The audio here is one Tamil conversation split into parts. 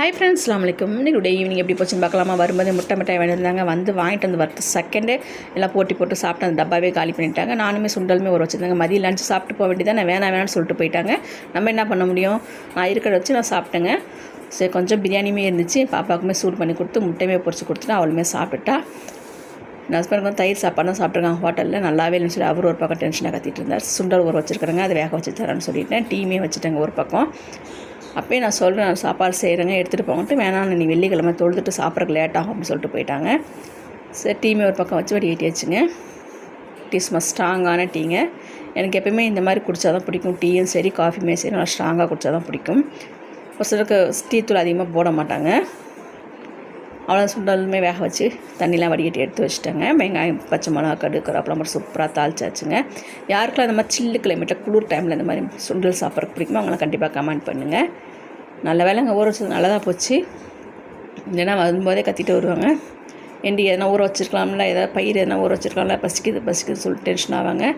ஹாய் ஃப்ரெண்ட்ஸ், அஸ்ஸலாமு அலைக்கும். இன்னைக்கு ஈவினிங் எப்படி போச்சுன்னு பார்க்கலாமா. வரும்போது முட்டை மிட்டாய் வாங்கியிருந்தாங்க. வாங்கிட்டு வந்து வரது செகண்டே எல்லாம் போட்டு சாப்பிட்டு அந்த டப்பாவே காலி பண்ணிட்டாங்க. நானுமே சுண்டலுமே ஒரு வச்சுருந்தாங்க. மதியம் லஞ்சு சாப்பிட்டு போக வேண்டியதான். நான் வேணாம்னு சொல்லிட்டு போயிட்டாங்க. நம்ம என்ன பண்ண முடியும். நான் இருக்கிறத வச்சு நான் சாப்பிட்டேங்க. சரி, கொஞ்சம் பிரியாணியுமே இருந்துச்சு. பாப்பாவுக்குமே சூடு பண்ணி கொடுத்து முட்டையுமே பொரிச்சு கொடுத்துட்டு அவளுமே சாப்பிட்டுட்டா. என் ஹஸ்பண்டுக்கு வந்து தயிர் சாப்பாடு தான் சாப்பிட்ருக்காங்க ஹோட்டலில். நல்லாவே இல்லைன்னு சொல்லி அவர் ஒரு பக்கம் டென்ஷனாக கத்திட்டு இருந்தார். சுண்டல் ஒரு வச்சுருக்குறேங்க, அதை வேக வச்சு தரேன்னு சொல்லிட்டேன். டீயுமே வச்சுட்டேங்க ஒரு பக்கம். அப்போயே நான் சொல்கிறேன், நான் சாப்பாடு செய்கிறேங்க, எடுத்துகிட்டு போங்கன்ட்டு. வேணாம், நீ வெள்ளிக்கிழமை தொழுதுட்டு சாப்பிட்றதுக்கு லேட் ஆகும் அப்படின்னு சொல்லிட்டு போயிட்டாங்க. சரி, டீமே ஒரு பக்கம் வச்சு வடிகட்டியாச்சுங்க. டீ சும்மா ஸ்ட்ராங்கான டீங்க. எனக்கு எப்போயுமே இந்த மாதிரி குடித்தா தான் பிடிக்கும். டீயும் சரி காஃபியுமே சரி நல்லா ஸ்ட்ராங்காக குடித்தா தான் பிடிக்கும். ஒரு சிலருக்கு டீ தூள் அதிகமாக போட மாட்டாங்க. அவ்வளோ சுண்டலுமே வேக வச்சு தண்ணிலாம் வடிகட்டி எடுத்து வச்சுட்டேங்க. வெங்காயம், பச்சை மிளகா, கடுகு, கருவேப்பிலை மட்டும் சூப்பராக தாளிச்சாச்சுங்க. யாருக்கெல்லாம் இந்த மாதிரி சில்லு கிளைமேட்டில் குளிர் டைமில் இந்த மாதிரி சுண்டல் சாப்பிட்றதுக்கு பிடிக்குமோ அவங்களாம் கண்டிப்பாக கமெண்ட் பண்ணுங்கள். நல்ல வேலைங்க ஊற வச்சது நல்லதாக போச்சு. இல்லைன்னா வரும்போதே கத்திட்டு வருவாங்க. ஏண்டி எதனா ஊற வச்சுருக்கலாம்ல, ஏதாவது பயிர் எதனா ஊற வச்சுருக்கலாம்ல, பசிக்குதுன்னு சொல்லிட்டு டென்ஷன் ஆவாங்க.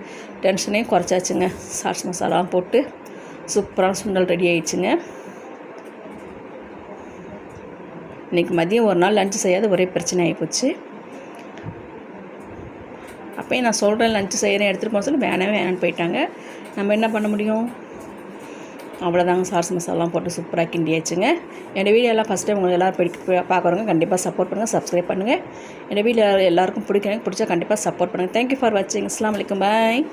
டென்ஷனையும் குறைச்சாச்சுங்க. சாஸ் மசாலாவும் போட்டு சூப்பரான சுண்டல் ரெடி ஆகிடுச்சுங்க. இன்றைக்கி மதியம் ஒரு நாள் லஞ்சு செய்யாத ஒரே பிரச்சனை ஆகிப்போச்சு. அப்போயும் நான் சொல்கிறேன் லஞ்சு செய்கிறேன் எடுத்துகிட்டு போக சொல்லி வேணான்னு போயிட்டாங்க. நம்ம என்ன பண்ண முடியும். அவ்வளோதாங்க. சாஸ் மசாலாம் போட்டு சூப்பராக கிண்டியாச்சுங்க. என்னோடய வீடியோ எல்லாம் ஃபஸ்ட் டைம் உங்களுக்கு எல்லோரும் பார்க்குறவங்க கண்டிப்பாக சப்போர்ட் பண்ணுங்கள், சப்ஸ்கிரைப் பண்ணுங்கள். என்னோடய வீடியோ எல்லாருக்கும் பிடிச்சா கண்டிப்பாக சப்போர்ட் பண்ணுங்கள். தேங்க்யூ ஃபார் வாட்சிங். அஸ்ஸலாமு அலைக்கும். பாய்.